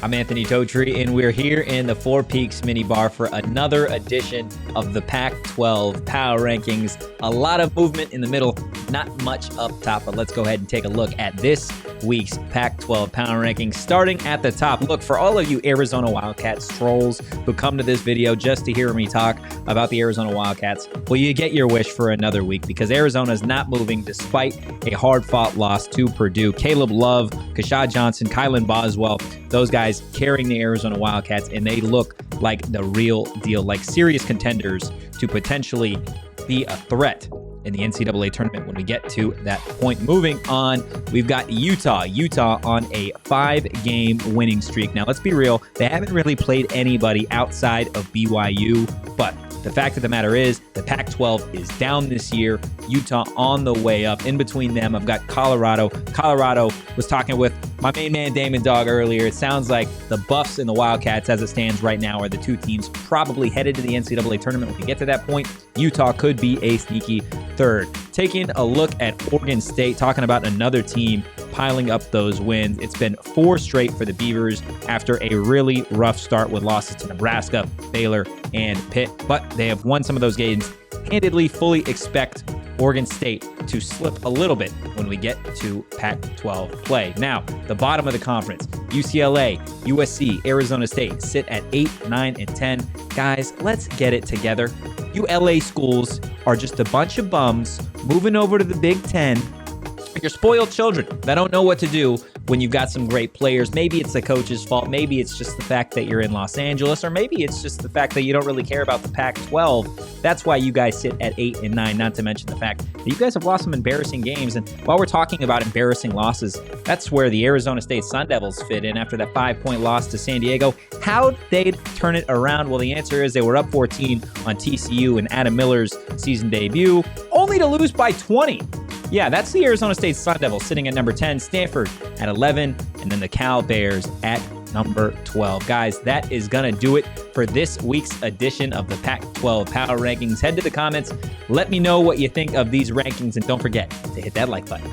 I'm Anthony Totri, and we're here in the Four Peaks mini bar for another edition of the Pac-12 Power Rankings. A lot of movement in the middle, not much up top, but let's go ahead and take a look at this week's Pac-12 Power Rankings. Starting at the top, look, for all of you Arizona Wildcats trolls who come to this video just to hear me talk about the Arizona Wildcats, well, you get your wish for another week because Arizona is not moving despite a hard-fought loss to Purdue. Caleb Love, Kashad Johnson, Kylan Boswell, those guys carrying the Arizona Wildcats, and they look like the real deal, like serious contenders to potentially be a threat in the NCAA tournament when we get to that point. Moving on, we've got Utah on a 5-game winning streak. Now, let's be real, they haven't really played anybody outside of BYU, but the fact of the matter is the Pac-12 is down this year. Utah on the way up. In between them, I've got Colorado. Colorado was talking with my main man, Damon Dog, earlier. It sounds like the Buffs and the Wildcats, as it stands right now, are the two teams probably headed to the NCAA tournament. When we get to that point, Utah could be a sneaky third. Taking a look at Oregon State, talking about another team piling up those wins. It's been 4 straight for the Beavers after a really rough start with losses to Nebraska, Baylor, and Pitt. But they have won some of those games handedly. Fully expect Oregon State to slip a little bit when we get to Pac-12 play. Now, the bottom of the conference, UCLA, USC, Arizona State sit at 8, 9, and 10. Guys, let's get it together. You LA schools are just a bunch of bums moving over to the Big Ten. You're spoiled children that don't know what to do when you've got some great players. Maybe it's the coach's fault. Maybe it's just the fact that you're in Los Angeles, or maybe it's just the fact that you don't really care about the Pac-12. That's why you guys sit at 8 and 9, not to mention the fact that you guys have lost some embarrassing games. And while we're talking about embarrassing losses, that's where the Arizona State Sun Devils fit in after that 5-point loss to San Diego. How'd they turn it around? Well, the answer is they were up 14 on TCU and Adam Miller's season debut, only to lose by 20. Yeah, that's the Arizona State Sun Devils sitting at number 10, Stanford at 11, and then the Cal Bears at number 12. Guys, that is going to do it for this week's edition of the Pac-12 Power Rankings. Head to the comments. Let me know what you think of these rankings, and don't forget to hit that like button.